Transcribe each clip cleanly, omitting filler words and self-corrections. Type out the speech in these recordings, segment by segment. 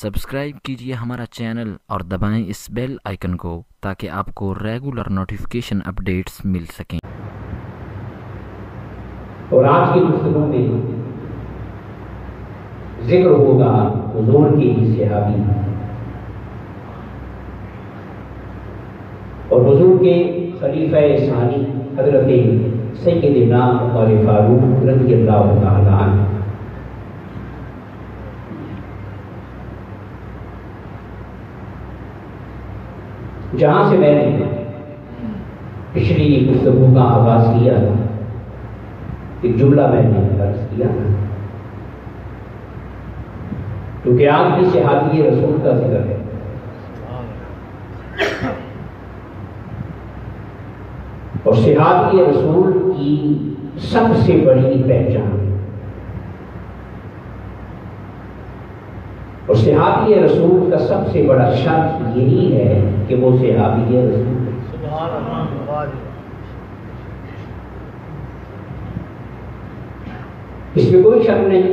Subscribe کیجیے ہمارا channel اور دبائیں اس بیل آئیکن کو تاکہ آپ کو ریگولر نوٹیفیکیشن اپڈیٹس مل سکیں۔ اور آج کی گفتگو میں ذکر ہوگا حضور کے ہی صحابی اور حضور کے خلیفہ ثانی حضرت سیدنا عمر فاروق رضی اللہ تعالی عنہ۔ جہاں سے میں نے پچھلی گفتگو کا آغاز کیا تھا، ایک جملہ میں نے درج کیا تھا، کیونکہ آج بھی صحابی رسول کا ذکر ہے۔ اور صحابی رسول کی سب سے بڑی پہچان اور صحابی رسول کا سب سے بڑا شرط یہی ہے کہ وہ صحابی رسول ہے۔ سبحان اللہ۔ اس میں کوئی شک نہیں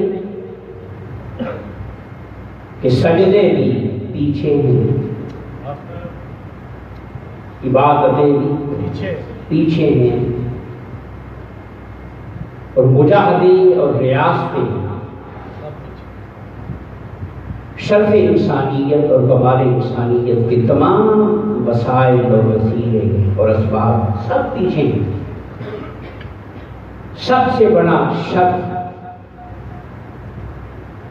کہ سجدے بھی پیچھے ہیں، عبادتیں بھی پیچھے ہیں، اور مجاہدے اور ریاستیں شرف انسانیت اور کمال انسانیت کے تمام وسائل اور وسیلے اور اسباب سب پیچھے ہیں۔ سب سے بڑا شرف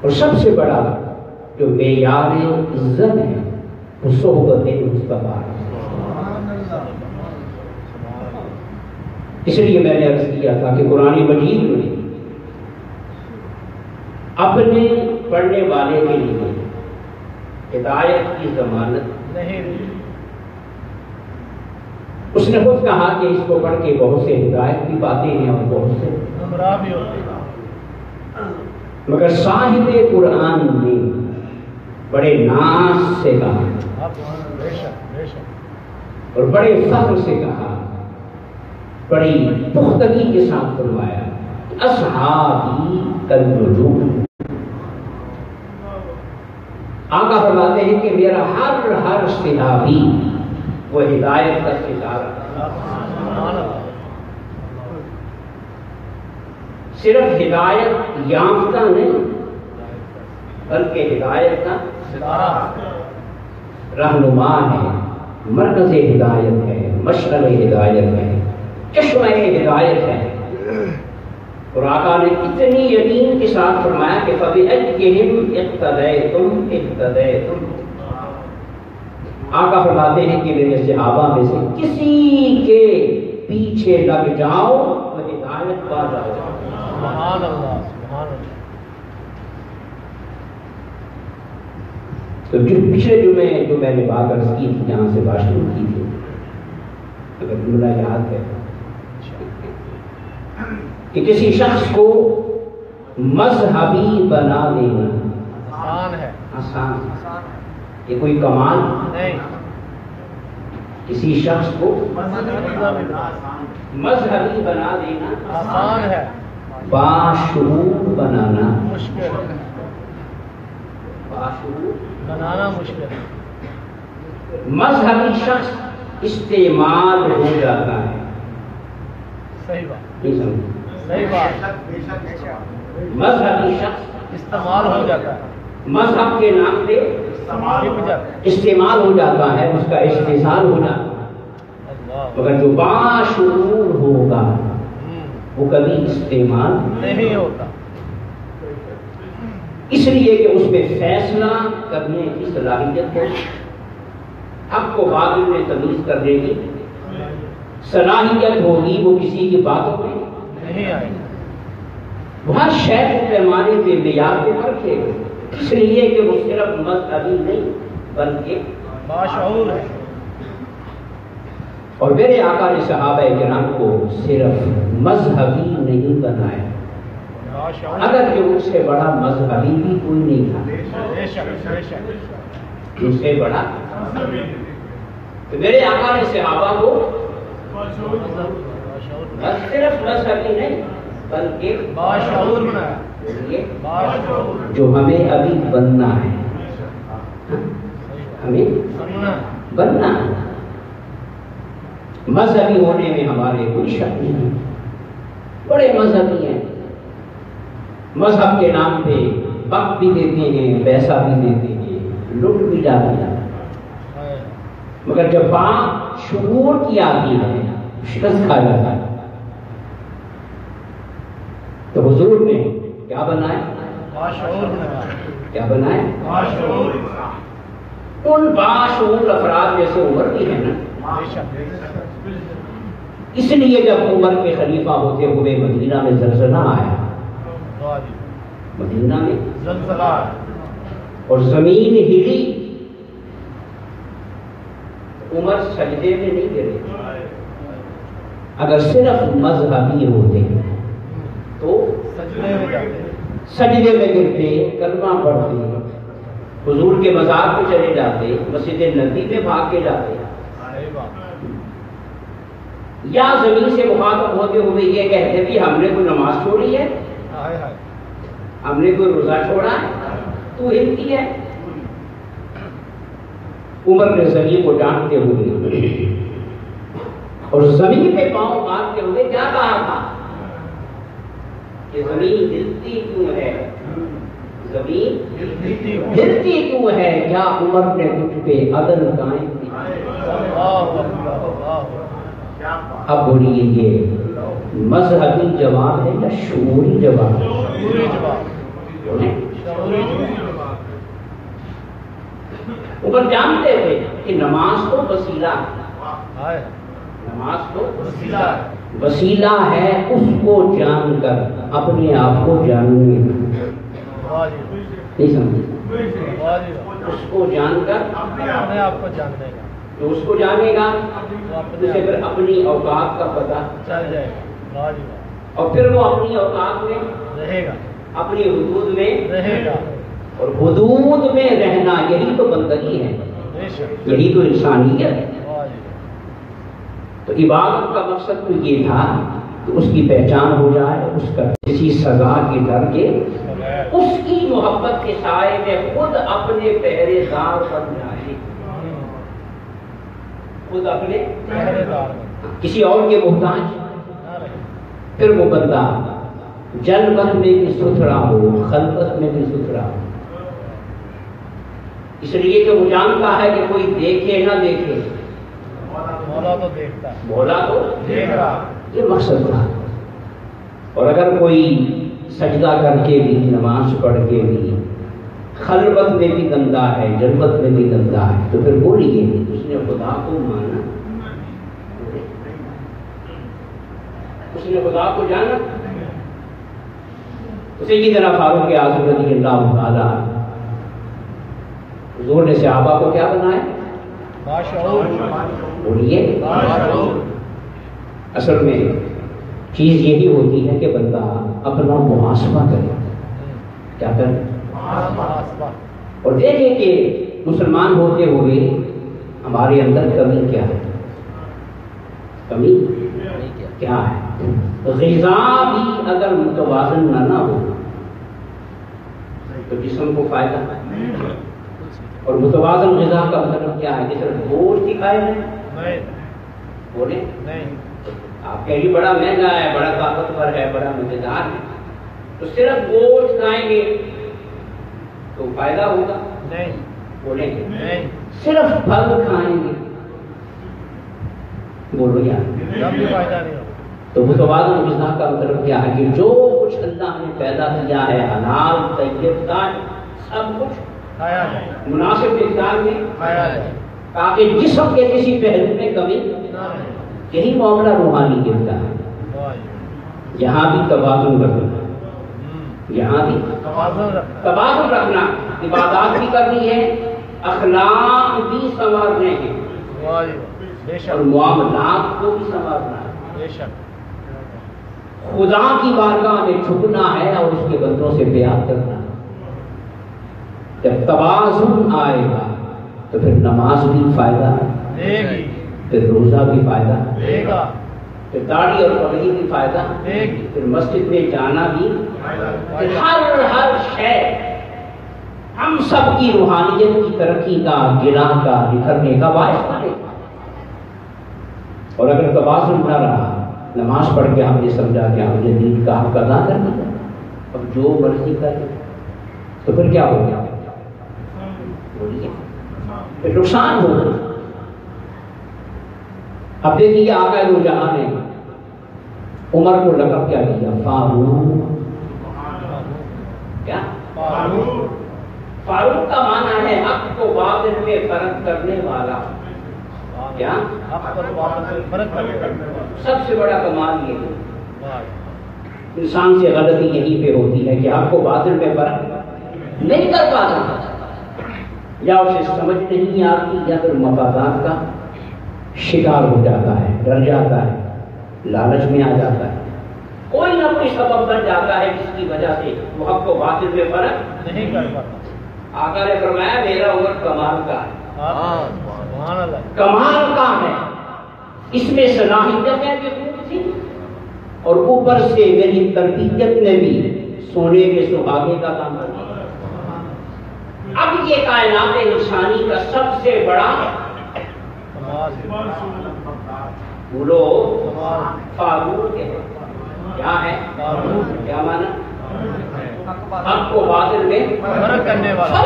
اور سب سے بڑا جو معیار عزت ہے وہ صحبت مصطفیٰ ہے۔ اس لیے میں نے عرض کیا تھا کہ قرآن مجید میں اپنے پڑھنے والے کے لیے ہدایت کی ضمانت نہیں، اس نے خود کہا کہ اس کو پڑھ کے بہت سے ہدایت بھی پاتے ہیں اور بہت سے گمراہ بھی ہوتے ہیں، مگر صاحب قرآن نے بڑے ناز سے کہا اور بڑے فخر سے کہا، بڑی پختگی کے ساتھ فرمایا، اصحابی کالنجوم۔ آقا فرماتے ہیں کہ میرا ہر صحابی وہ ہدایت کا ستارہ، صرف ہدایت یافتہ نہیں بلکہ ہدایت کا ستارہ، رہنما ہے، مرکز ہدایت ہے، مشعل ہدایت ہے، چشمہ ہدایت ہے۔ اور آقا نے اتنی یقین کے ساتھ فرمایا کہ فَبِأَيِّهِمْ اقْتَدَيْتُمْ اهْتَدَيْتُمْ۔ آقا فرماتے ہیں کہ میرے صحابہ میں سے کسی کے پیچھے لگ جاؤ وہ ہدایت پا جاؤ۔ سبحان اللہ، سبحان اللہ۔ تو جو پچھلے جمعے جو میں نے بات عرض کی تھی، یہاں سے بات شروع کی تھی، اگر جملہ یاد ہے کہ کسی شخص کو مذہبی بنا دینا آسان ہے، آسان، یہ کوئی کمال نہیں، کسی شخص کو مذہبی بنا دینا آسان ہے، باشعور بنانا مشکل، باشعور بنانا مشکل۔ مذہبی شخص استعمال ہو جاتا ہے، صحیح بات، نہیں سمجھ؟ صحیح بات، مذہبی شخص استعمال ہو جاتا ہے، مذہب کے نام پہ استعمال ہو جاتا ہے، اس کا استحصال ہو جاتا ہے، اللہ، مگر جو باشعور ہوگا وہ کبھی استعمال نہیں ہوتا۔ اس لیے کہ اس میں فیصلہ کرنے کی صلاحیت ہو، حق کو باطل میں تمیز کرنے کی صلاحیت ہوگی، وہ کسی کی باتوں میں نہیں آئے، ہر شے کو پیمانے پہ معیار پہ رکھے گا، اس لیے کہ وہ صرف مذہبی نہیں بلکہ باشعور ہے۔ اور میرے آقا نے صحابہ کرام کو صرف مذہبی نہیں بنایا، باشعور، اگر کہ ان سے بڑا مذہبی بھی کوئی نہیں تھا، بے شک، بے شک، ان سے بڑا تو میرے آقا نے صحابہ کو صرف مذہبی نہیں بلکہ باشعور بنایا، یہ باشعور، جو ہمیں ابھی بننا ہے، ہمیں سننا بننا ہے۔ مذہبی ہونے میں ہمارے کوئی شک نہیں، بڑے مذہبی ہیں، مذہب کے نام پہ وقت بھی دیتے ہیں، پیسہ بھی دیتے ہیں، لوٹ بھی ڈالتے ہیں، ہے مگر جب بات شعور کی آتی ہے شکست کھا جاتا ہے۔ تو حضور نے کیا بنائے؟ باشعور بنا کیا بنائے؟ باشعور ان باشعور افراد میں سے عمر بھی ہے نا، بے شک اس لیے جب عمر کے خلیفہ ہوتے ہوئے مدینہ میں زلزلہ آیا، واہ جی مدینہ میں زلزلہ اور زمین ہلی، عمر سجدے میں نہیں گرے۔ اگر صرف مذہبی ہوتے تو سجدے میں جاتے سجدے میں گرتے، کلمہ پڑھتے، حضور کے مزار پہ چلے جاتے، مسجد نبی میں بھاگ کے جاتے، صحیح بات یا زمین سے مخاطب ہوتے ہوئے یہ کہتے کہ ہم نے کوئی نماز چھوڑی ہے، ہائے ہائے ہم نے کوئی روزہ چھوڑا ہے، تو ہلتی ہے۔ عمر نے زمین کو ڈانٹتے ہوئے اور زمین پہ پاؤں مارتے ہوئے کیا کہا تھا کہ زمین ہلتی کیوں ہے، زمین ہلتی کیوں ہے، کیا عمر نے تجھ پہ عدل قائم کی؟ اللہ اللہ اب بولیے یہ مذہبی جواب ہے یا شعوری جواب ہے؟ شعوری جواب بولیں۔ شعوری جواب اوپر جانتے ہوئے کہ نماز تو وسیلہ ہے، ہائے نماز تو وسیلہ ہے وسیلہ ہے اس کو جان کر اپنے آپ کو جاننے میں، واہ جی نہیں سمجھے؟ واہ جی اس کو جان کر اپنے آپ کو جاننے کا جو اس کو جانے گا وہ اپنے اسے پھر اپنی اوقات کا پتہ، چل جائے گا، واہ جی واہ اور پھر وہ اپنی اوقات میں، رہے گا اپنی حدود میں، رہے گا اور حدود میں رہنا یہی تو بندگی ہے، بے شک یہی تو انسانیت ہے۔ واہ جی تو عبادت کا مقصد تو یہ تھا کہ اس کی پہچان ہو جائے، اس کا کسی سزا کے ڈر کے اس کی محبت کے سائے میں خود اپنے پہرے دار بن جائے، خود اپنے پہرے دار کسی اور کے محتاج، نہ رہے پھر وہ بندہ جلوت میں بھی ستھرا ہو، خلوت میں بھی ستھرا ہو، اس لیے کہ وہ جانتا ہے کہ کوئی دیکھے نہ دیکھے، مولا تو دیکھتا ہے مولا تو دیکھ رہا یہ مقصد تھا۔ اور اگر کوئی سجدہ کر کے بھی، نماز پڑھ کے بھی، خلوت میں بھی گندا ہے، جلوت میں بھی گندا ہے، تو پھر بولیے اس نے خدا کو مانا، اس نے خدا کو جانا؟ سیدنا فاروق اعظم رضی اللہ تعالیٰ حضور نے صحابہ کو کیا بنایا؟ باشعور بولیے۔ باشعور اصل میں چیز یہی ہوتی ہے کہ بندہ اپنا محاسبہ کرے، کیا کرے، محاسبہ اور دیکھے کہ مسلمان ہوتے ہوئے ہمارے اندر کمی کیا ہے، کمی کیا ہے۔ غذا بھی اگر متوازن نہ ہو تو جسم کو فائدہ ہے، اور متوازن غذا کا مطلب کیا ہے کہ صرف گوشت ہی کھائے نہیں بولے نہیں آپ کہیں بڑا مہنگا ہے، بڑا طاقتور ہے، بڑا مزیدار ہے، تو صرف گوشت کھائیں گے تو فائدہ ہوگا؟ نہیں بولیں گے نہیں صرف پھل کھائیں گے، بولو یار، جب بھی فائدہ نہیں ہوگا تو متوازن غذا کا مطلب کیا ہے کہ جو کچھ اللہ نے پیدا کیا ہے حلال طیب سب کچھ کھایا جائے مناسب مقدار میں، کھایا جائے تاکہ جسم کے کسی پہلو میں کمی، نہ رہے یہی معاملہ روحانی گرتا ہے۔ واہ جی یہاں بھی توازن رکھنا، یہاں بھی توازن رکھنا توازن رکھنا، عبادات بھی کرنی ہے، اخلاق بھی سنوارنے ہیں، واہ جی بے اور شک معاملات کو بھی سنوارنا ہے۔ بے شک خدا کی بارگاہ میں جھکنا ہے اور اس کے بندوں سے پیار کرنا ہے۔ جب توازن آئے گا تو پھر نماز بھی فائدہ، دے گی پھر روزہ بھی فائدہ، دے گا پھر داڑھی اور پگڑی بھی فائدہ، دے گی پھر مسجد میں جانا بھی، فائدہ پھر ہر شے ہم سب کی روحانیت کی ترقی کا، گراں کا، نکھرنے کا باعث بنے گا۔ اور اگر توازن نہ رہا، نماز پڑھ کے ہم نے سمجھا کہ ہم نے دین کا حق ادا کر دیا، اب جو مرضی کرے، تو پھر کیا ہو گیا؟ پھر نقصان ہوگا۔ اب دیکھیے آقا دو جہاں نے عمر کو لقب کیا دیا؟ فاروق۔ کیا؟ فاروق کا معنی ہے حق کو باطل میں فرق کرنے والا۔ کیا؟ سب سے بڑا کمال یہ ہے، انسان سے غلطی یہیں پہ ہوتی ہے کہ حق کو باطل میں فرق نہیں کر پاتا، یا اسے سمجھ نہیں آتی، یا پھر مفادات کا شکار ہو جاتا ہے، ڈر جاتا ہے، لالچ میں آ جاتا ہے، کوئی نہ کوئی سبب بن جاتا ہے جس کی وجہ سے وہ حق کو باطل میں فرق نہیں کر پاتا۔ آقا نے فرمایا میرا عمر کمال کا ہے، کمال کا ہے، اس میں صلاحیت ہے کہ خوب تھی، اور اوپر سے میری تربیت نے بھی سونے کے سہاگے کا کام کر دیا۔ اب یہ کائنات انسانی کا سب سے بڑا بولو فاروق ہے۔ کیا ہے؟ کیا مانا؟ حق کو باطل میں فرق کرنے والا،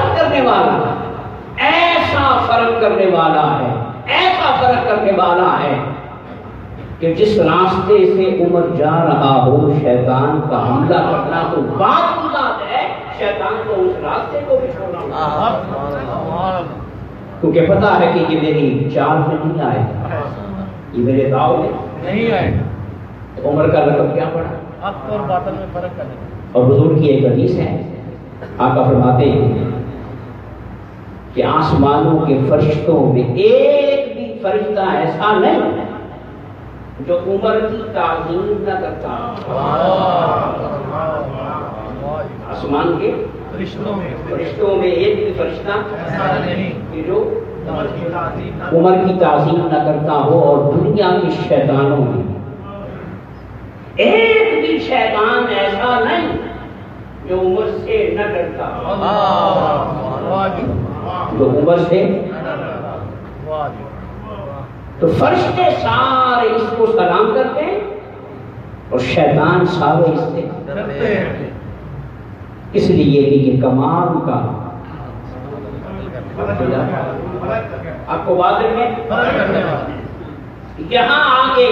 ایسا فرق کرنے والا ہے، ایسا فرق کرنے والا ہے کہ جس راستے سے عمر جا رہا ہو شیطان کا حملہ کرنا تو بات کی بات ہے، شیطان کو اس راستے کو بھی چھوڑنا، کیونکہ پتا ہے کہ یہ میری چال میں نہیں آئے، یہ میرے داؤ میں نہیں آئے۔ تو عمر کا لقب کیا پڑا؟ حق اور باطل میں فرق کرنے۔ اور حضور کی ایک حدیث ہے، آقا فرماتے ہیں کہ آسمانوں کے فرشتوں میں ایک بھی فرشتہ ایسا نہیں جو عمر کی تعظیم نہ کرتا۔ آسمان کے فرشتوں میں ایک بھی فرشتہ کہ جو عمر کی تعظیم نہ کرتا ہو، اور دنیا کے شیطانوں میں ایک بھی شیطان ایسا نہیں جو عمر سے نہ ڈرتا، جو عمر سے۔ تو فرشتے سارے اس کو سلام کرتے ہیں اور شیطان سارے اس سے ڈرتے ہیں، اس لیے کہ یہ کمال کا آپ کو واضح ہے۔ یہاں آگے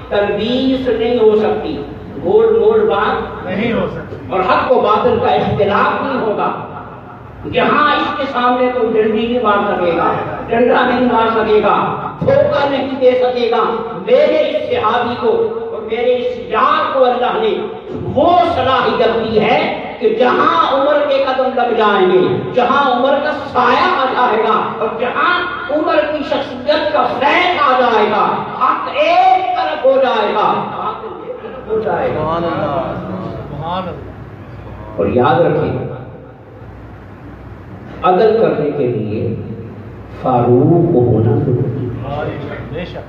تلبیس نہیں ہو سکتی، گول مول بات نہیں ہو سکتی، اور حق و باطل کا اختلاف نہیں ہوگا۔ یہاں اس کے سامنے تو ڈنڈی نہیں مار سکے گا، ڈنڈا نہیں مار سکے گا، دھوکہ نہیں دے سکے گا۔ میرے اس صحابی کو اور میرے اس یار کو اللہ نے وہ صلاحیت دی ہے کہ جہاں عمر کے قدم لگ جائیں گے، جہاں عمر کا سایہ آ جائے گا، اور جہاں عمر کی شخصیت کا فیض آ جائے گا، حق ایک طرف ہو جائے گا، باطل ایک طرف ہو جائے گا۔ اور یاد رکھیں، عدل کرنے کے لیے فاروق ہونا ضروری ہے،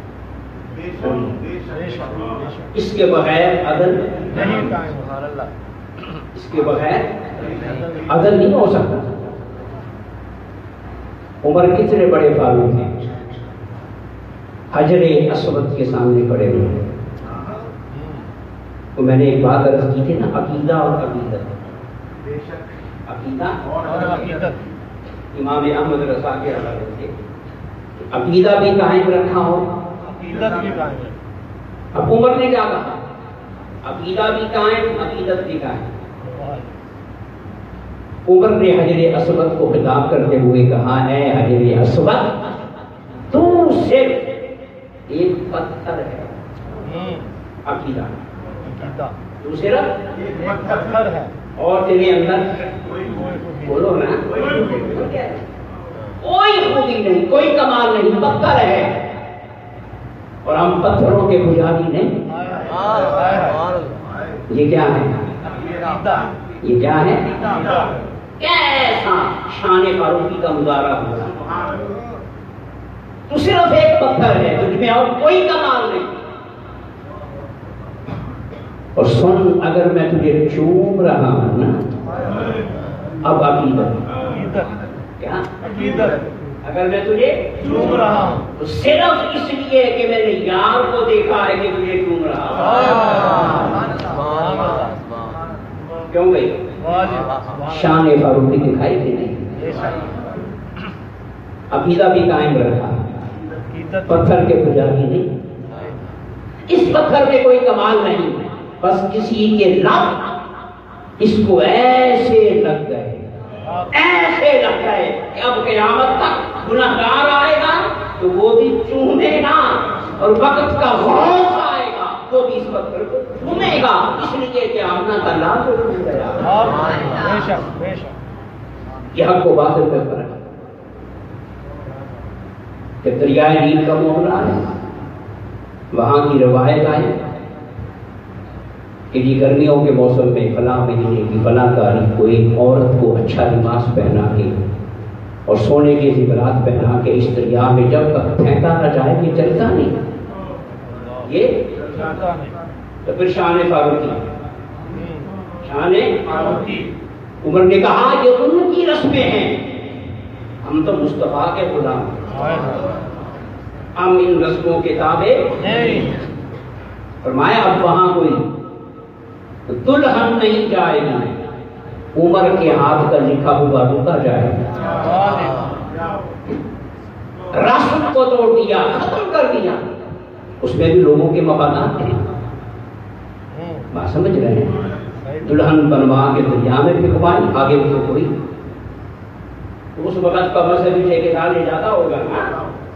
اس کے بغیر عدل نہیں قائم، اس کے بغیر عدل نہیں ہو سکتا۔ عمر کتنے بڑے فاروق ہیں، حجر اسود کے سامنے کھڑے ہوئے ہیں۔ تو میں نے ایک بات عرض کی تھی نا، عقیدہ اور عقیدت، عقیدہ اور عقیدت، امام احمد رضا کے حوالے سے عقیدہ بھی قائم رکھا ہو، عقیدت بھی قائم رکھا۔ اب عمر نے کیا کہا؟ عقیدہ بھی قائم، عقیدت بھی قائم۔ عمر نے حجر اسود کو خطاب کرتے ہوئے کہا، اے حجر اسود، تو صرف ایک پتھر ہے، عقیدہ، تو صرف ایک پتھر ہے، اور تیرے اندر بولو نا کوئی خوبی نہیں، کوئی کمال نہیں، پتھر ہے، اور ہم پتھروں کے پجاری نہیں۔ یہ کیا ہے؟ یہ کیا ہے؟ کیسا شان فاروقی کا مظاہرہ ہوا؟ تو صرف ایک پتھر ہے، تجھ میں اور کوئی کمال نہیں۔ اور سن، اگر میں تجھے چوم رہا ہوں نا، اب عقیدت کیا عقیدت اگر میں تجھے چوم رہا ہوں تو صرف اس لیے کہ میں نے یار کو دیکھا ہے کہ تجھے چوم رہا کیوں بھائی شان فاروقی دکھائی کہ نہیں؟ عقیدہ بھی قائم رکھا، پتھر کے پجاری نہیں، اس پتھر میں کوئی کمال نہیں، بس کسی کے لب اس کو ایسے لگ گئے، ایسے لگ گئے کہ اب قیامت تک گناہگار آئے گا تو وہ بھی چومے گا، اور وقت کا غوث آئے گا وہ بھی اس پتھر کو چومے گا، اس لیے کہ آمنا کا لا تو چوم گیا۔ یہ حق و باطل میں فرق ہے کہ دریائے نیل کا معاملہ ہے، وہاں کی روایت آئی کہ یہ گرمیوں کے موسم میں فلاں مہینے کی فلاں تاریخ کو ایک عورت کو اچھا لباس پہنا کے اور سونے کے زیورات پہنا کے اس دریا میں جب تک پھینکا نہ جائے یہ چلتا نہیں، یہ تو پھر شان فاروقی عمر نے کہا یہ ان کی رسمیں ہیں، ہم تو مصطفیٰ کے غلام ہیں، ہم ان رسموں کے تابع نہیں۔ فرمایا اب وہاں کوئی دلہن نہیں جائے گی، عمر کے ہاتھ کا لکھا ہوا رکا جائے گا، رسم کو توڑ دیا، ختم کر دیا، اس میں بھی لوگوں کے مفادات ہیں، بات سمجھ رہے ہیں؟ دلہن بنوا کے دریا میں پھینکوائی، آگے بھی تو کوئی اس وقت قبر سے بھی ٹھیکیدار لے جاتا ہوگا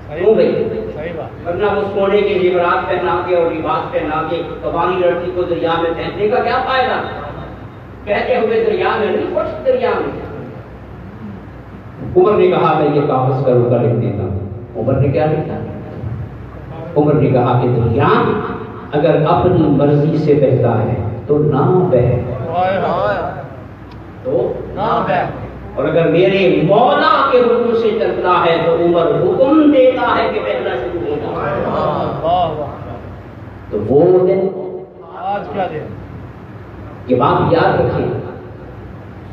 کیوں بھائی؟ ورنہ وہ سونے کے زیورات پہنا کے اور لباس پہنا کے کبانی لڑکی کو دریا میں پھینکنے کا کیا فائدہ؟ کہتے ہوئے دریا میں نہیں، کچھ دریا میں۔ عمر نے کہا میں یہ کاغذ کا روکا لکھ دیتا ہوں۔ عمر نے کیا لکھا؟ عمر نے کہا کہ دریا اگر اپنی مرضی سے بہتا ہے تو نہ بہے، تو نہ بہے، اور اگر میرے مولا کے حکم سے چلتا ہے تو عمر حکم دیتا ہے کہ بہنا شروع ہو جائے۔ تو وہ دن آج کیا دن؟ یہ بات یاد رکھیں،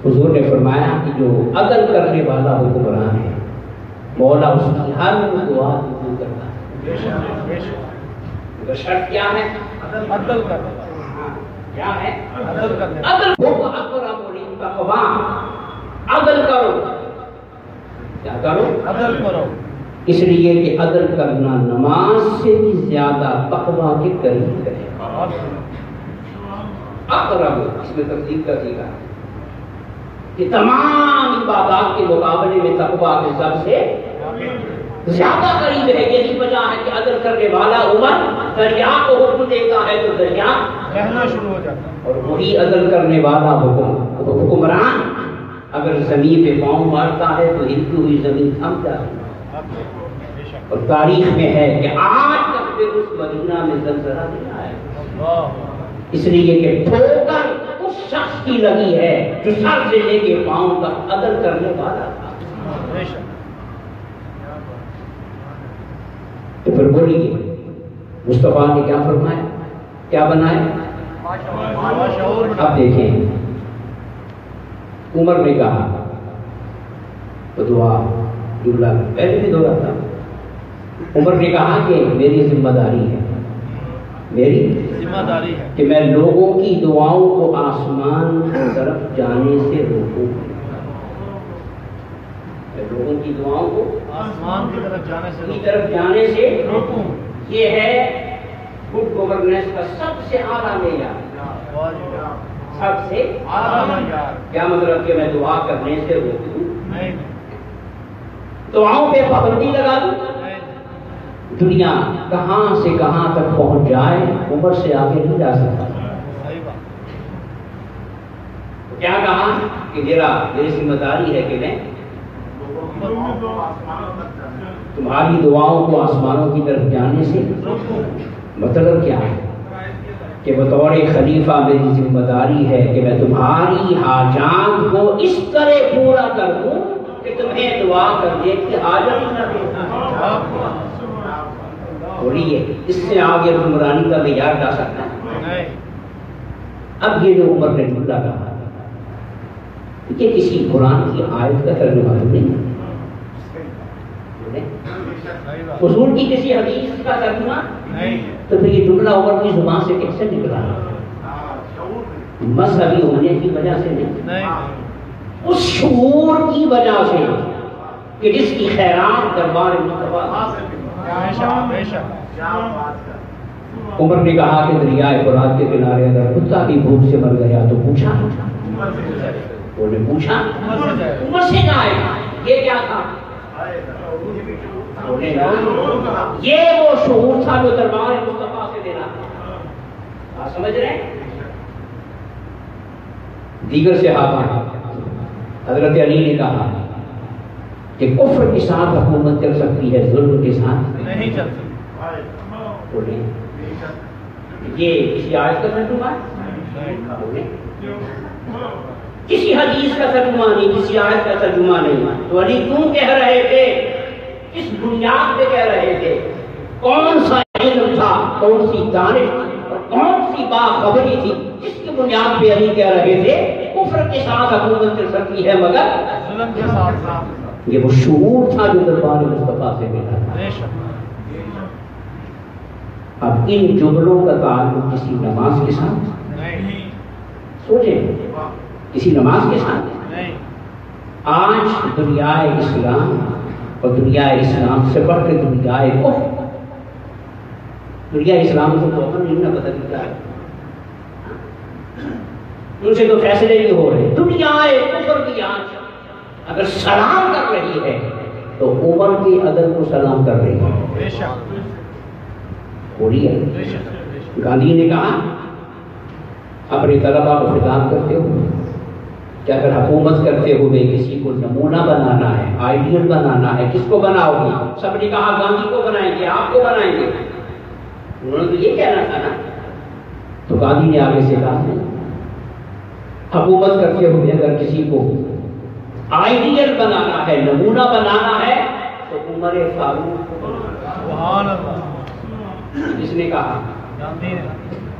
حضور نے فرمایا کہ جو عدل کرنے والا حکمران ہے مولا اس کی ہر دعا قبول کرتا ہے۔ تو شرط کیا ہے؟ عدل کرنا، کیا ہے؟ عدل کرنا، عدل ہو اقرب للتقویٰ، عدل کرو، کیا کرو؟ عدل کرو، اس لیے کہ عدل کرنا نماز سے بھی زیادہ تقویٰ کے قریب ہے۔ اقرب اس میں تفصیل کا سیکھا کہ تمام عبادات کے مقابلے میں تقویٰ کے سب سے زیادہ قریب ہے۔ یہی وجہ ہے کہ عدل کرنے والا عمر دریا کو حکم دیتا ہے تو دریا بہنا شروع ہو جاتا ہے، اور وہی عدل کرنے والا حکمران اگر زمین پہ پاؤں مارتا ہے تو ہلتی ہوئی زمین تھم جاتی ہے، اور تاریخ میں ہے کہ آج تک پھر اس مدینہ میں زلزلہ نہیں آیا، اس لیے کہ ٹھوکر اس شخص کی لگی ہے جو سر سے لے کے پاؤں تک عدل کرنے والا تھا۔ تو پھر بولیے مصطفیٰ نے کیا فرمایا، کیا بنایا؟ اب دیکھیں عمر نے کہا تو دعا جملہ پہلے بھی دعا تھا، عمر نے کہا کہ میری ذمہ داری ہے، میری ذمہ داری ہے کہ میں لوگوں کی دعاؤں کو آسمان کی طرف جانے سے روکوں، میں لوگوں کی دعاؤں کو آسمان کی طرف جانے سے روکوں۔ یہ ہے گڈ گورننس کا سب سے اعلیٰ معیار، سب سے کیا مطلب کہ میں دعا کرنے سے روکوں، دعاؤں پہ پابندی لگا دوں، دنیا کہاں سے کہاں تک پہنچ جائے عمر سے آگے نہیں جا سکتا۔ کیا کہا کہ میری ذمہ داری ہے کہ میں تمہاری دعاؤں کو آسمانوں کی طرف جانے سے، مطلب کیا ہے کہ بطور خلیفہ میری ذمہ داری ہے کہ میں تمہاری حاجات کو اس طرح پورا کر دوں کہ تمہیں دعا کرنے کی حاجت نہ دینا۔ بولیے اس سے آگے حکمرانی کا معیار جا سکتا ہے؟ اب یہ جو عمر نے جملہ کہا یہ کسی قرآن کی آیت کا ترجمہ نہیں، حضور کی کسی حدیث کا ترجمہ نہیں، تو پھر یہ جملہ عمر کی زبان سے کیسے نکلا؟ مذہبی ہونے کی وجہ سے نہیں، اس شعور کی وجہ سے کہ جس کی خیرات دربار مصطفیٰ۔ عمر نے کہا کہ دریائے فرات کے کنارے اگر کتا کی بھوک سے مر گیا تو پوچھا، انہوں نے پوچھا عمر سے جائے گا، یہ کیا تھا؟ یہ وہ شعور تھا جو دربار مصطفیٰ سے دینا تھا، آپ سمجھ رہے ہیں؟ دیگر صحابہ حضرت علی نے کہا کہ کفر کے ساتھ حکومت چل سکتی ہے، ظلم کے ساتھ نہیں چل سکتی۔ یہ کسی آیت کا ترجمہ ہے؟ کسی حدیث کا ترجمہ نہیں، کسی آیت کا ترجمہ نہیں۔ تو علی کیوں کہہ رہے تھے؟ کس بنیاد پہ کہہ رہے تھے؟ کون سا علم تھا، کون سی دانش اور کون سی باخبری تھی جس کی بنیاد پہ علی کہہ رہے تھے کفر کے ساتھ حکومت چل سکتی ہے مگر ظلم کے ساتھ؟ یہ وہ شعور تھا جو دربار مصطفیٰ سے ملا تھا۔ اب ان جملوں کا تعلق کسی نماز کے ساتھ نہیں، سوچیں، کسی نماز کے ساتھ نہیں، آج دنیائے اسلام اور دنیائے اسلام سے بڑھ کے دنیائے کفر، دنیا اسلام کو توقع نہیں نہ بدل ہے، ان سے تو فیصلے نہیں ہو رہے۔ دنیائے کفر کی آج اگر سلام کر رہی ہے تو عمر کے عدل کو سلام کر رہی ہے، ہو رہی ہے۔ گاندھی نے کہا اپنے طلبا کو خطاب کرتے ہوئے کہ اگر حکومت کرتے ہوئے کسی کو نمونہ بنانا ہے، آئیڈیل بنانا ہے، کس کو بناؤ گے؟ سب نے کہا گاندھی کو بنائیں گے، آپ کو بنائیں گے، انہوں نے تو یہ کہنا تھا نا۔ تو گاندھی نے آگے سے کہا حکومت کرتے ہوئے اگر کسی کو آئیڈیل بنانا ہے، نمونہ بنانا ہے تو عمر فاروق کو بنانا۔ سبحان اللہ۔ جس نے کہا گاندھی نے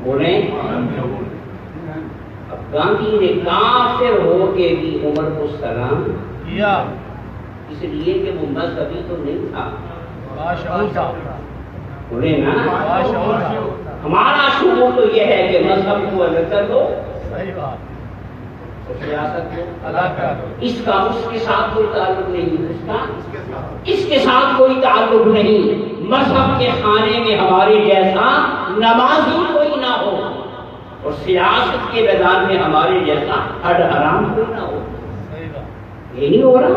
بولیں، اب گاندھی نے کافر ہو کے بھی عمر کو سلام کیا، اس لیے کہ وہ مذہبی تو نہیں تھا، باشعور تھا، بولے نا۔ باشعور تھا۔ ہمارا شعور تو یہ ہے کہ مذہب کو الگ کر دو، صحیح بات، سیاست کو اللہ کا اس کا اس کے ساتھ کوئی تعلق نہیں، اس کے ساتھ کوئی تعلق نہیں۔ مذہب کے خانے میں ہمارے جیسا نمازی کوئی نہ ہو اور سیاست کے میدان میں ہمارے جیسا حد حرام کوئی نہ ہو۔ صحیح بات، یہ نہیں ہو رہا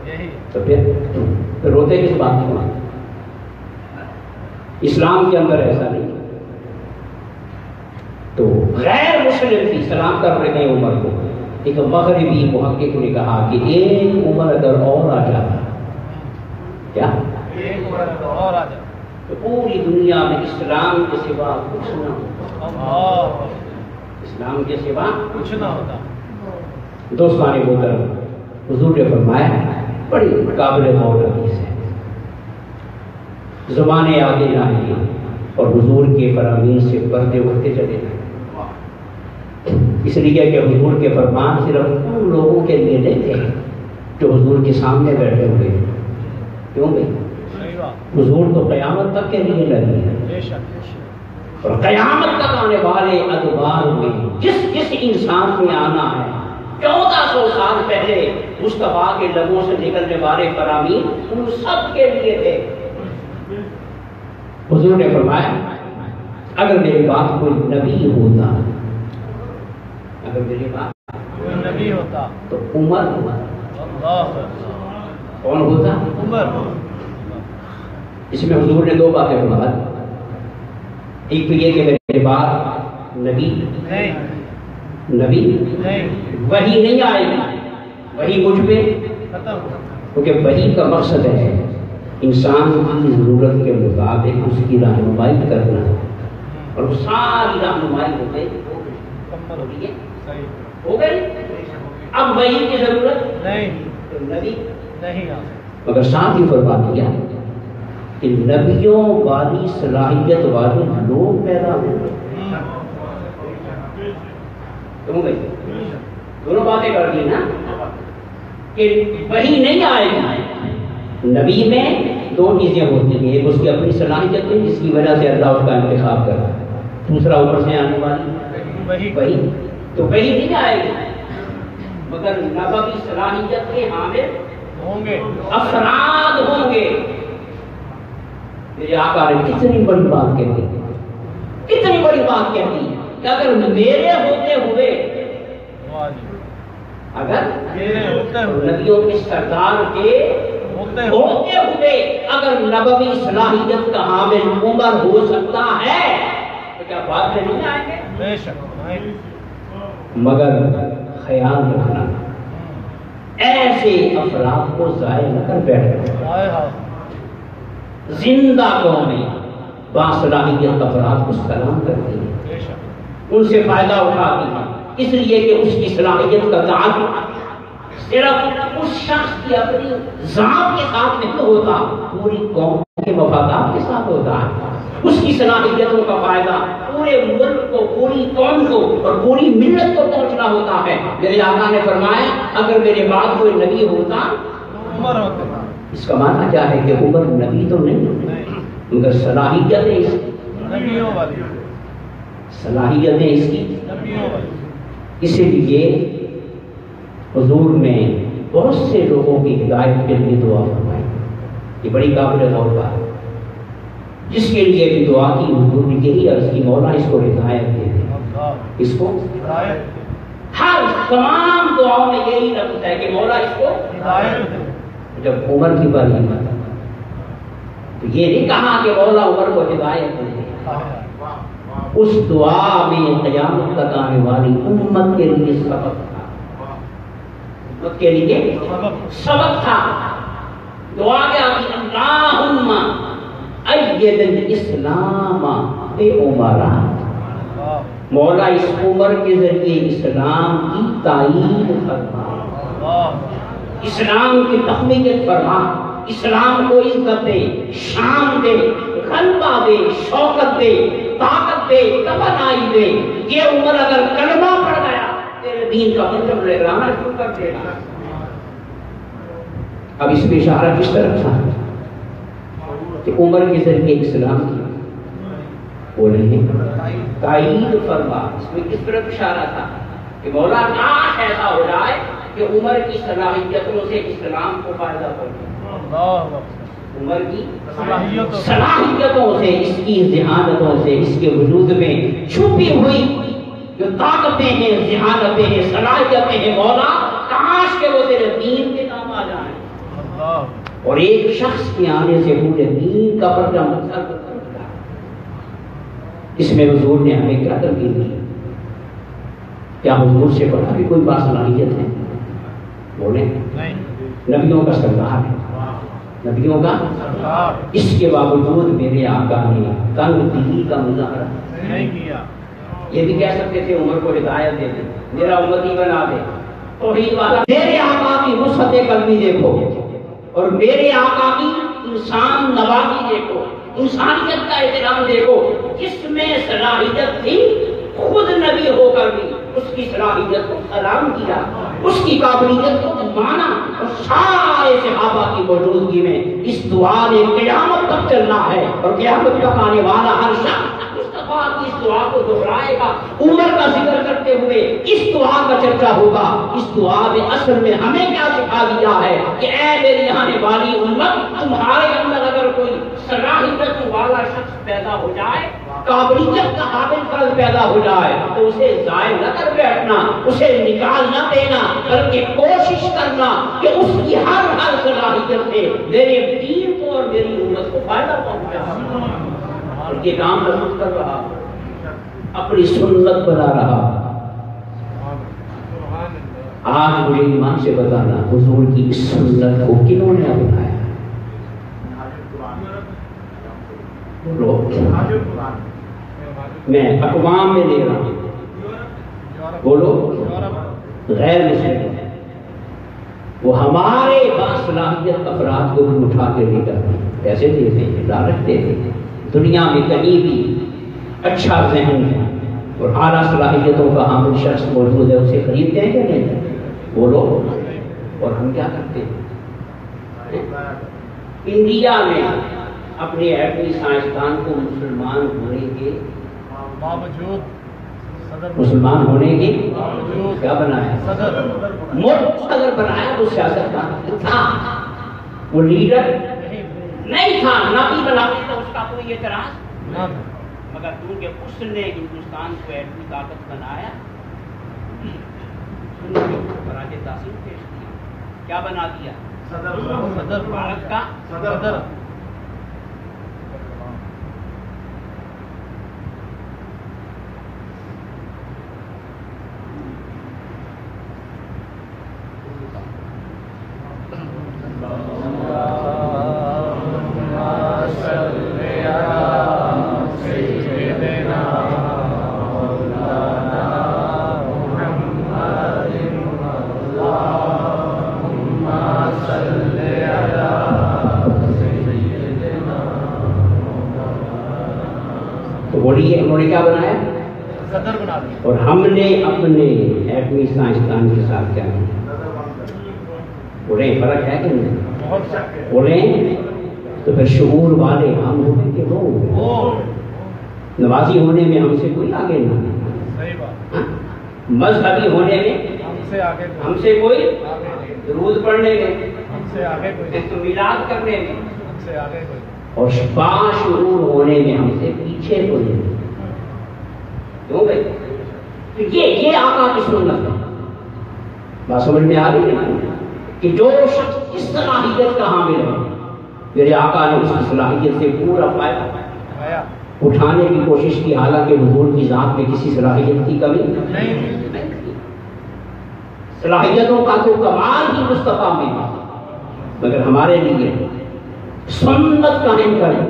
یہی تو پھر روتے کس بات کو؟ اسلام کے اندر ایسا نہیں۔ تو غیر مسلم کی سلام کر رہے ہیں عمر کو۔ ایک مغربی محقق نے کہا کہ ایک عمر اگر اور آ جاتا، کیا ایک اور آ جائے تو پوری دنیا میں اسلام کے سوا کچھ نہ ہوتا، اللہ، اسلام کے سوا کچھ نہ ہوتا۔ دوستان محترم، حضور نے فرمایا بڑی قابل غور حدیث ہے، زمانے آگے نہ آئیں اور حضور کے فرامین سے پردے اٹھتے چلے جائیں، اس لیے کہ حضور کے فرمان صرف ان لوگوں کے لیے نہیں تھے جو حضور کے سامنے بیٹھے ہوئے ہیں۔ کیوں بھائی؟ صحیح بات، حضور تو قیامت تک کے لیے لگی ہے، بے شک، اور قیامت تک آنے والے ادوار میں جس جس انسان میں آنا ہے 1400 سال پہلے مصطفیٰ کے لبوں سے نکلنے والے فرامین ان سب کے لیے تھے۔ حضور نے فرمایا اگر میری بات کوئی نبی ہوتا، اگر میری بات کوئی نبی ہوتا، تو عمر ہوتا۔ اللہ، کون ہوتا؟ عمر، اس میں حضور نے دو باتیں فرمائی، ایک تو یہ کہ میرے بعد نبی نہیں، نبی نہیں، وحی نہیں آئے گی، وحی مجھ پہ، ختم، کیونکہ وحی کا مقصد ہے انسان کی ضرورت کے مطابق اس کی رہنمائی کرنا، اور وہ ساری رہنمائی ہو گئی، مکمل ہو گئی ہے، صحیح، ہو گئی۔ اب وحی کی ضرورت نہیں، تو نبی، نہیں آ مگر ساتھ ہی فرما دیا کہ نبیوں والی صلاحیت والے لوگ پیدا ہوئے، کیوں بھائی؟ دونوں باتیں کر دی نا کہ وہی نہیں آئے گی. نبی میں دو چیزیں ہوتی ہیں، ایک اس کی اپنی صلاحیت ہے جس کی وجہ سے اللہ اس کا انتخاب کر رہا ہے، دوسرا اوپر سے آنے والی وہی. تو وہی نہیں آئے گی مگر نبوی صلاحیت کے حامل ہوں گے، افراد ہوں گے. میرے آقا نے کتنی بڑی بات کہتی، کتنی بڑی بات کہتی کہ اگر میرے ہوتے ہوئے، اگر نبیوں کے سردار کے ہوتے ہوئے اگر نبوی صلاحیت کا حامل عمر ہو سکتا ہے تو کیا بات میں نہیں آئیں گے؟ بے شک. مگر خیال رکھنا ایسے افراد کو ضائع نہ کر بیٹھنا. زندہ قومیں باصلاحیت افراد کو سلام کرتی ہیں، ان سے فائدہ اٹھاتی ہیں، اس لیے کہ اس کی صلاحیت کا تعلق صرف اس شخص کی اپنی ذات کے ساتھ نہیں ہوتا، پوری قوم کے مفادات کے ساتھ ہوتا ہے. اس کی صلاحیتوں کا فائدہ پورے ملک کو، پوری قوم کو اور پوری ملت کو پہنچنا ہوتا ہے. میرے آقا نے فرمایا اگر میرے بعد کوئی نبی ہوتا، عمر ہوتے، اس کا معنی کیا ہے کہ عمر نبی تو نہیں مگر صلاحیتیں اس نبیوں والی، صلاحیتیں اس کی. نبیوں والی. اسی لیے حضور نے بہت سے لوگوں کی ہدایت کے لیے دعا فرمائی. یہ بڑی قابل غور بات ہے. جس کے لیے بھی دعا کی حضور نے یہی عرض کی مولا اس کو ہدایت دے دے، اس کو ہر تمام دعاؤں میں یہی لفظ ہے کہ مولا اس کو ہدایت دے. جب عمر کی باری آتا تو یہ نہیں کہا کہ مولا عمر کو ہدایت دے دے. اس دعا میں قیامت تک آنے والی امت کے لیے سبق تھا، امت کے لیے سبق تھا. دعا کیا کہ اللہم اید الاسلام بے عمرہ، مولا اس عمر کے ذریعے اسلام کی تائید فرما، اسلام کی تقویت فرما، اسلام کو عزت دے، شان دے، غلبہ دے، شوکت دے، طاقت دے، توانائی دے. یہ عمر اگر کلمہ پڑ گیا تیرے دین کا مطلب لہرانا شروع کر دے گا. اب اس پہ اشارہ کس طرح تھا کہ عمر کے ذریعے اسلام کی بولیں تائید فرما. اس میں کس طرح اشارہ تھا کہ مولا کاش ایسا ہو جائے کہ عمر کی صلاحیتوں سے اسلام کو فائدہ پہنچے، عمر کی صلاحیتوں سے، اس کی ذہانتوں سے، اس کے وجود میں چھپی ہوئی جو طاقتیں ہیں، ذہانتیں ہیں، صلاحیتیں ہیں، مولا کاش کہ وہ تیرے دین کے کام آ جائیں. اور ایک شخص کے آنے سے پورے دین کا پرچم سر پر چڑھ گیا. اس میں حضور نے ہمیں کیا ترغیب دی؟ کیا حضور سے بڑا بھی کوئی باصلاحیت ہے؟ بولیں نبیوں کا سردار ہے، نبیوں کا. اس کے باوجود میرے آقا نے تنگ دلی کا مظاہرہ نہیں کیا. یہ بھی کہہ سکتے تھے عمر کو ہدایت دے دے، میرا امتی بنا دے. توحید والا میرے آقا کی وسعت قلبی دیکھو اور میرے آقا کی انسان نوازی دیکھو، انسانیت کا احترام دیکھو. جس میں صلاحیت تھی خود نبی ہو کر بھی اس کی صلاحیت کو سلام کیا، اس کی قابلیت کو مانا. اور سارے صحابہ کی موجودگی میں اس دعا نے قیامت تک چلنا ہے اور قیامت تک آنے والا ہر شخص مصطفیٰ کی اس دعا کو دہرائے گا. عمر کا ذکر کرتے ہوئے اس دعا کا چرچا ہوگا. اس دعا میں اصل میں ہمیں کیا سکھا دیا ہے کہ اے میری آنے والی امت، تمہارے اندر اگر کوئی صلاحیت والا شخص پیدا ہو جائے، قابلیت کا قابل فرد پیدا ہو جائے تو اسے ضائع نہ کر بیٹھنا، اسے نکال نہ دینا، بلکہ کوشش کرنا کہ اس کی ہر صلاحیت سے میرے دین کو اور میری امت کو فائدہ پہنچا. اور یہ کام حضرت کر رہا، اپنی سنت بنا رہا. آج مجھے ایمان سے بتانا حضور کی اس سنت کو کنہوں نے اپنایا؟ میں اقوام میں لے رہا ہوں، بولو غیر مسلم وہ ہمارے باصلاحیت افراد کو بھی اٹھا کے لے جاتے ہیں، پیسے دیتے ہیں، لالچ دیتے ہیں. دنیا میں کہیں بھی اچھا ذہن ہے، اور اعلیٰ صلاحیتوں کا حامل شخص موجود ہے، اسے خریدتے ہیں کہ نہیں؟ بولو۔ اور ہم کیا کرتے ہیں؟ انڈیا میں اپنے ایٹمی سائنسدان کو مسلمان ہونے کے باوجود مسلمان ہونے کے باوجود کیا بنایا؟ صدر ملک صدر بنایا۔ وہ سیاستدان تھا، وہ لیڈر نہیں تھا، نبی بناتے تو اس کا کوئی اعتراض، نہ مگر کیونکہ اس نے ہندوستان کو ایٹمی طاقت بنایا، براہ تحسین پیش کیا، کیا بنا دیا؟ صدر بھارت کا صدر انہوں نے کیا بنایا؟ صدر بنا دیا۔ اور ہم نے اپنے ایٹمی سائنسدان کے ساتھ کیا کیا؟ بولے فرق ہے کہ نہیں؟ بہت بولے تو پھر شعور والے ہم ہوئے کہ وہ ہوئے؟ نمازی ہونے میں ہم سے کوئی آگے نہیں، صحیح بات، ہاں؟ مذہبی ہونے میں ہم سے آگے ہم سے کوئی، آگے نہیں، درود پڑھنے میں، ہم سے آگے کوئی، میلاد کرنے میں، ہم سے آگے کوئی، اور باشعور ہونے میں ہم سے پیچھے کوئی نہیں۔ کیوں بھائی؟ تو یہ آقا کی سنت ہے۔ بات سمجھ میں آ رہی ہے کہ جو شخص اس صلاحیت کا حامل ہے، میرے آقا نے اس کی صلاحیت سے پورا فائدہ آیا اٹھانے کی کوشش کی، حالانکہ حضور کی ذات میں کسی صلاحیت کی کمی نہیں، تھی۔ صلاحیتوں کا تو کمال ہی مصطفیٰ میں ہے، مگر ہمارے لیے سنت قائم کریں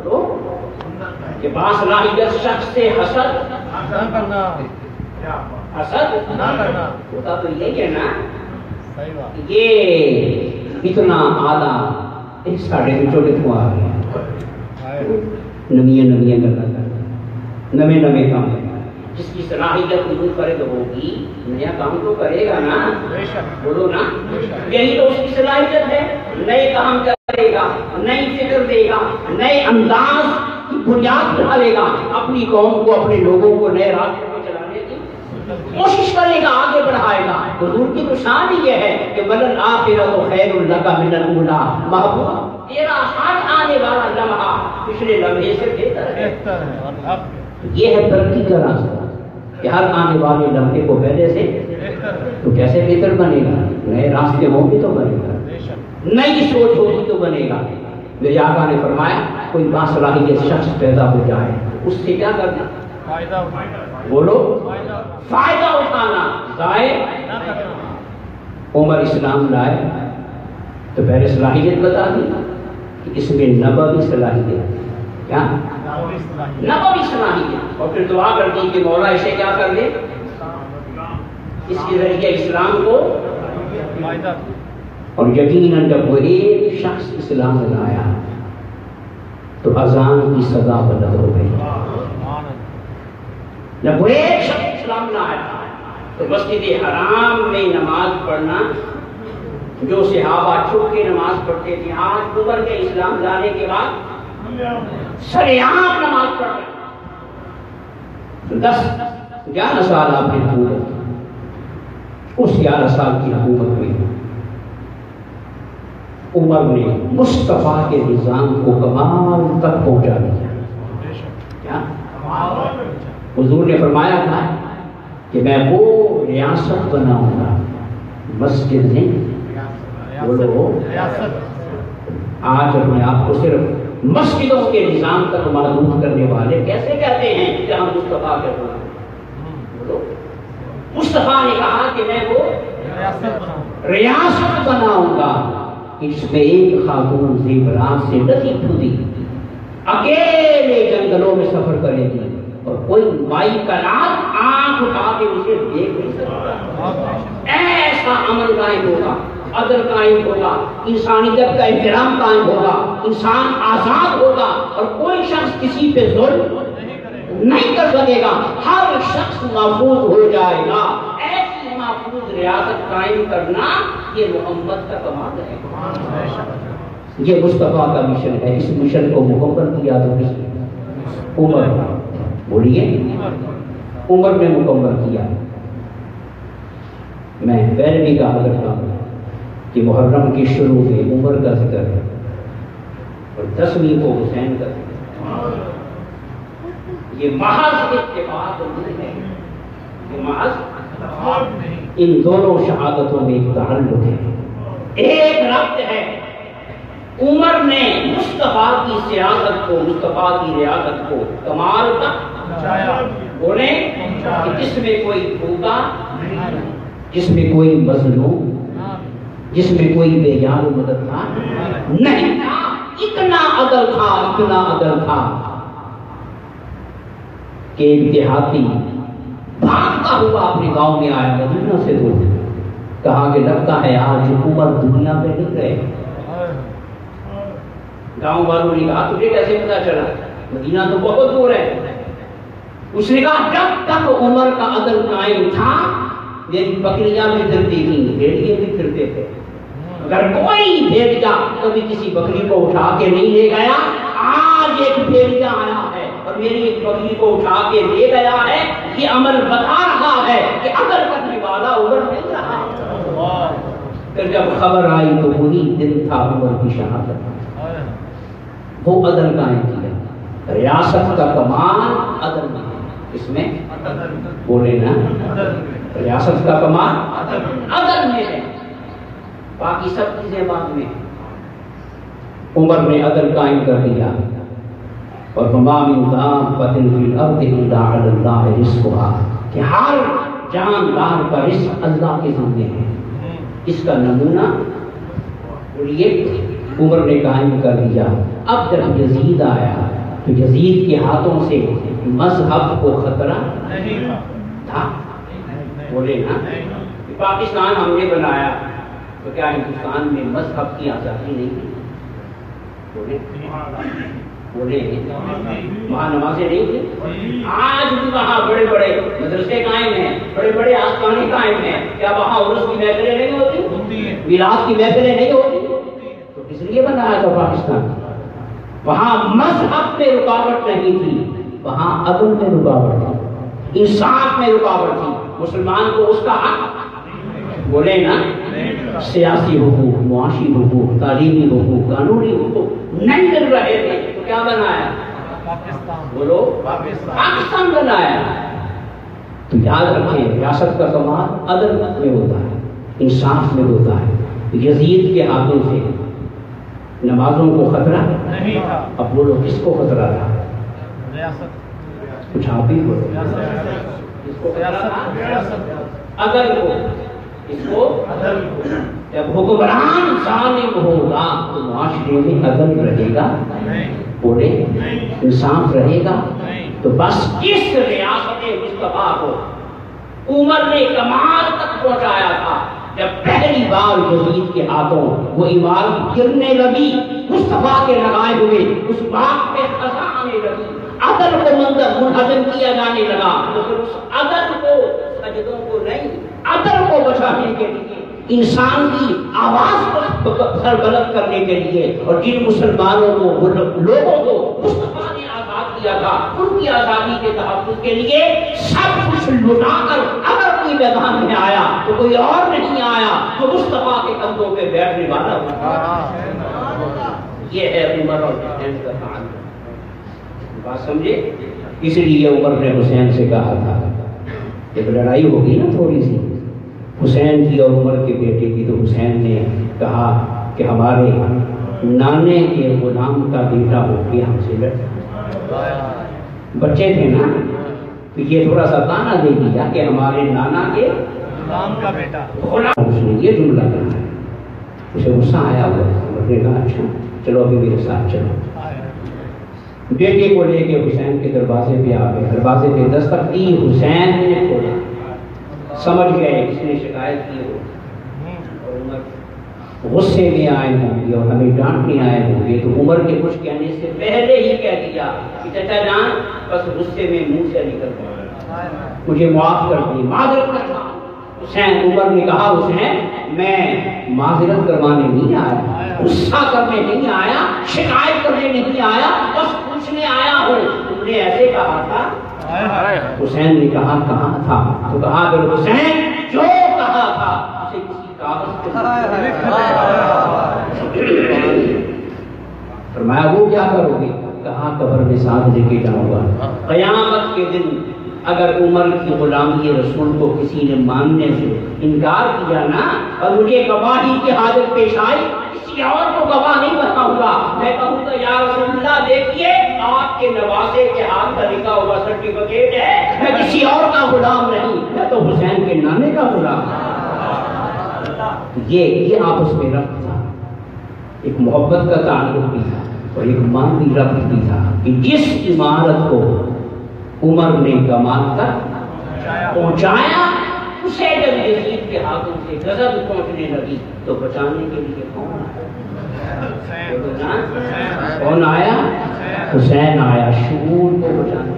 تو کہ باصلاحیت شخص سے حسد نہ کرنا، حسد نہ کرنا، ہوتا تو یہی ہے نا صحیح بات، کہ یہ اتنا اعلیٰ ایک ساڑھے بچوں کے تو آ گیا، آئے نمیاں کرنا کرنا نئے کام کرنا۔ جس کی صلاحیت منفرد ہوگی نیا کام تو کرے گا نا، بے شک، بولو نا، یہی تو اس کی صلاحیت ہے، نئے کام کرے گا، نئی فکر دے گا، نئے انداز کی بنیاد ڈالے گا، اپنی قوم کو اپنے لوگوں کو نئے راستے پہ چلانے کی کوشش کرے گا، آگے بڑھائے گا۔ حضور کی تو شان ہی یہ ہے کہ بلل آخرۃ خیر لک من الاولی، محبوب تیرا ہر آنے والا لمحہ پچھلے لمحے سے بہتر ہے۔ بہتر ہے، اور اب یہ ہے ترقی کا راستہ کہ ہر آنے والے لمحے کو پہلے سے بہتر ہے، تو کیسے بہتر بنے گا؟ نئے راستے ہوں گے تو بنے گا، بے شک، نئی سوچ ہوگی تو بنے گا۔ میرے آقا نے فرمایا کوئی باصلاحیت شخص پیدا ہو جائے، اس سے کیا کرنا؟ فائدہ اٹھانا، بولو، فائدہ فائدہ اٹھانا، ضائع نہ کرنا، عمر اسلام لائے تو پہلے صلاحیت بتا دی کہ اس میں نبوی صلاحیت، کیا نبوی صلاحیت، نبوی صلاحیت، اور پھر دعا کر دی کہ مولا اسے کیا کر دے، اس کے ذریعے اسلام کو، فائدہ، اور یقیناً جب وہ ایک شخص اسلام لایا تو اذان کی صدا بلند ہو گئی۔ سبحان اللہ، جب وہ ایک شخص اسلام لایا تو مسجد حرام میں نماز پڑھنا، جو صحابہ چھپ کے نماز پڑھتے تھے، آج عمر کے اسلام لانے کے بعد سریعان نماز پڑھ رہے۔ 10-11 سال آپ نے حکومت، اس 11 سال کی حکومت میں عمر نے مصطفیٰ کے نظام کو کمال تک پہنچا دیا۔ بے شک، کیا حضور نے فرمایا تھا کہ میں وہ ریاست بناؤں گا، مسجد نہیں، بولو، ریاست، آج اپنے آپ کو صرف مسجدوں کے نظام تک محدود کرنے والے کیسے کہتے ہیں کہ ہم مصطفیٰ کے غلام ہیں؟ بولو، مصطفیٰ نے کہا کہ میں وہ ریاست بناؤں، ریاست بناؤں گا، اس میں ایک خاتون زیورات سے نسی پھودی اکیلے جنگلوں میں سفر کرے گی اور کوئی مائی کلام آنکھ اٹھا کے اسے دیکھ نہیں سکتا۔ ایسا امن قائم ہوگا، عدل قائم ہوگا، انسانیت کا احترام قائم ہوگا، انسان آزاد ہوگا اور کوئی شخص کسی پہ ظلم نہیں کر سکے گا. ہر شخص محفوظ ہو جائے گا. ایسی محفوظ ریاست قائم کرنا یہ محمد کا کمال ہے. یہ مصطفیٰ کا مشن ہے. اس مشن کو مکمل کیا تو کس نے؟ عمر. بولیے عمر نے مکمل کیا. میں پہلے بھی کہا کرتا ہوں کہ محرم کی شروع میں عمر کا ذکر ہے اور 10ویں کو حسین کا ذکر. یہ محض اتفاق نہیں ہے. یہ محض ان دونوں شہادتوں میں ایک تعلق ہے, ایک ربط ہے. عمر نے مصطفیٰ کی سیاست کو, مصطفیٰ کی ریاست کو کمال تک بولے کہ جس میں کوئی بھوکا, جس میں کوئی مظلوم, جس میں کوئی بے یار و مدد تھا نہیں تھا. اتنا عدل تھا, اتنا عدل تھا کہ ایک دیہاتی بھاگتا ہوا اپنے گاؤں میں آیا مدینہ سے دور, کہا کہ لگتا ہے آج عمر دنیا میں نہیں رہے. گاؤں والوں نے کہا تجھے کیسے پتا چلا؟ مدینہ تو بہت دور ہے. اس نے کہا جب تک عمر کا عدل قائم تھا میری بکریاں بھی پھرتی تھیں, بھیڑیے بھی پھرتے تھے. اگر کوئی بھیڑیا کبھی کسی بکری کو اٹھا کے نہیں لے گیا, آج ایک بھیڑیا آیا ہے اور میری ایک بکری کو اٹھا کے لے گیا ہے, یہ عمل بتا رہا ہے کہ عدل کرنے والا عمر نہیں رہا. پھر جب خبر آئی تو وہی دن تھا عمر کی شہادت. وہ عدل قائم کیا. ریاست کا کمال عدل میں ہے. اس میں بولے نا, ریاست کا کمال عدل میں ہے, باقی سب چیزیں بعد میں. عمر نے عدل قائم کر دیا. اور وما من دابۃ فی الارض الا علی اللہ رزقھا, کہ ہر جاندار کا رزق اللہ کے ذمہ ہے. اس کا نمونہ یہ عمر نے قائم کر دیا. اب جب یزید آیا تو یزید کے ہاتھوں سے مذہب کو خطرہ تھا. بولے نا, پاکستان ہم نے بنایا تو کیا ہندوستان میں مذہب کی آزادی نہیں تھی؟ بولے بولے وہاں نمازیں نہیں تھی؟ آج بھی وہاں بڑے بڑے مدرسے قائم ہیں, بڑے بڑے آستانے قائم ہیں. کیا وہاں عرس کی محفلیں نہیں ہوتی, میراث کی محفلیں نہیں ہوتی؟ تو کس لیے بنایا تھا پاکستان؟ وہاں مذہب میں رکاوٹ نہیں تھی, وہاں عدل میں رکاوٹ تھی, انصاف میں رکاوٹ تھی. مسلمان کو اس کا حق, بولے نا, سیاسی حقوق, معاشی حقوق, تعلیمی حقوق, قانونی حقوق نہیں مل رہے تھے. تو کیا بنایا؟ بولو پاکستان بنایا. تو یاد رکھیں ریاست کا کمال عدل میں ہوتا ہے, انصاف میں ہوتا ہے. یزید کے ہاتھوں سے نمازوں کو خطرہ نہیں تھا. اب بولو کس کو خطرہ تھا؟ کچھ آپ ہی بولو. عدل کو. اس کو جب حکمران ظالم ہوگا تو معاشرے میں عدل رہے گا, بولے انصاف رہے گا. تو بس اس ریاست مصطفیٰ کو عمر نے کمال تک پہنچایا تھا جب پہلی بار یزید کے ہاتھوں وہ عمارت گرنے لگی, مصطفیٰ کے لگائے ہوئے اس باغ پہ خزاں آنے لگی, عدل کو منہدم کیا جانے لگا. تو پھر اس عدل کو, سجدوں کو نہیں, عدل کو بچانے کے لیے, انسان کی آواز کو سربلند کرنے کے لیے, اور جن مسلمانوں کو, لوگوں کو مصطفیٰ نے آزاد کیا تھا, ان کی آزادی کے تحفظ کے لیے سب کچھ لٹا کر اگر کوئی میدان میں آیا تو کوئی اور نہیں آیا جو مصطفیٰ کے کندھوں پہ بیٹھنے والا ہوگا. یہ ہے عمر اور حسین کا تعلق. بات سمجھے؟ اس لیے عمر نے حسین سے کہا تھا, جب لڑائی ہوگی نا تھوڑی سی حسین کی اور عمر کے بیٹے کی, تو حسین نے کہا کہ ہمارے نانے کے غلام کا بیٹا ہو کے ہم سے لڑ. بچے تھے نا, تو یہ تھوڑا سا تانا دے دیا کہ ہمارے نانا کے غلام کا بیٹا. اس نے یہ جملہ کہا, اسے غصہ آیا ہوا. عمر نے کہا اچھا چلو ابھی میرے ساتھ چلو. بیٹے کو لے کے حسین کے دروازے پہ آ گئے. دروازے پہ دستک دی, حسین نے کھولا. سمجھ گئے اس نے شکایت کی ہو. اور عمر غصے میں آئے ہوں گے اور ہمیں ڈانٹنے آئے ہوں گے تو عمر کے کچھ کہنے سے پہلے ہی کہہ دیا کہ چچا جان بس غصے میں منہ سے نکل گیا، مجھے معاف کر دی، معذرت کرنا۔ حسین، عمر نے کہا حسین میں معذرت کروانے نہیں آیا، غصہ کرنے نہیں آیا، شکایت کرنے نہیں آیا، بس پوچھنے آیا ہوں تم نے ایسے کہا تھا۔ حسین نے کہا کہاں تھا؟ تو کہا پھر حسین جو کہا تھا اسے کسی کاغذ پہ فرمایا وہ کیا کرو گے؟ کہا قبر میں ساتھ لے کے جاؤں گا۔ قیامت کے دن اگر عمر کی غلامی رسول کو کسی نے ماننے سے انکار کیا نا اور مجھے گواہی کی حاجت پیش آئی، کسی اور کو گواہ نہیں بتاؤں گا، میں کہوں گا یا رسول اللہ دیکھیے آپ کے نواسے کے ہاتھ کا لکھا ہوا سرٹیفکیٹ ہے، میں کسی اور کا غلام نہیں، میں تو حسین کے نانے کا غلام۔ یہ آپس میں ربط تھا، ایک محبت کا تعلق بھی تھا اور ایک مادی ربط بھی تھا کہ جس عمارت کو عمر نے کمال تک پہنچایا اسے جب یزید کے ہاتھوں سے غضب پہنچنے لگی تو بچانے کے لیے کون آیا؟ حسین آیا، شعور کو بچانے،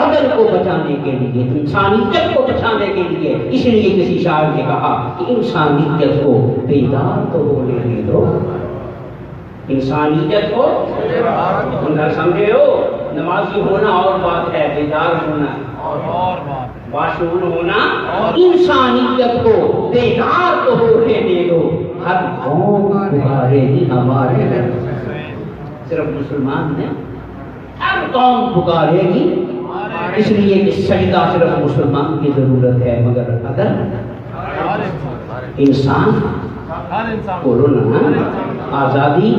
عدل کو بچانے کے لیے، انسانیت کو بچانے کے لیے۔ اس لیے کسی شاعر نے کہا کہ انسانیت کو بیدار تو ہو لینے دو، انسانیت کو سمجھے ہو، نمازی ہونا اور بات ہے، بیدار ہونا اور بات، باشعور ہونا، انسانیت کو بیدار تو ہو لینے دو، ہر قوم پکارے گی ہمارے، صرف مسلمان نے ہر قوم پکارے گی، اس لیے کہ سجدہ صرف مسلمان کی ضرورت ہے، مگر اگر انسان بولو نا، آزادی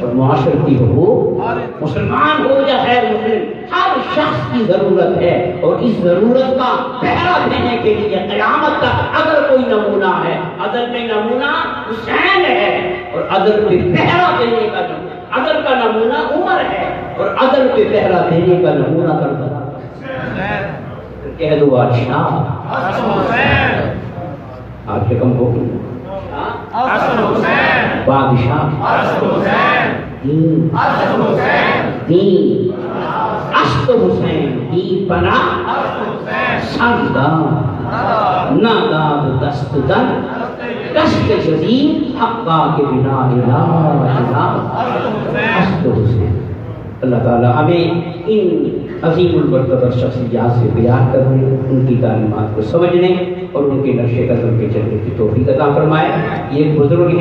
اور معاشرتی حقوق، مسلمان ہو یا غیر مسلم، ہر شخص کی ضرورت ہے، اور اس ضرورت کا پہرا دینے کے لیے قیامت تک اگر کوئی نمونہ ہے، عدل میں نمونہ حسین ہے، اور عدل پہ پہرا دینے کا نمونہ، عدل کا نمونہ عمر ہے، اور عدل پہ پہرا دینے کا نمونہ کرتا کہہ دو بادشاہ آپ کے کم ہو گئی، بادشاہ دین اشک حسین دی پناہ سردار ناداد دست در کشت جدید حقا کے بنا الہ اشک حسین۔ اللہ تعالیٰ ہمیں ان عظیم البرتبر شخصیات سے پیار کرنے، ان کی تعلیمات کو سمجھنے اور ان کے نقش قدم پہ چلنے کی توفیق عطا فرمائے۔ یہ بزرگ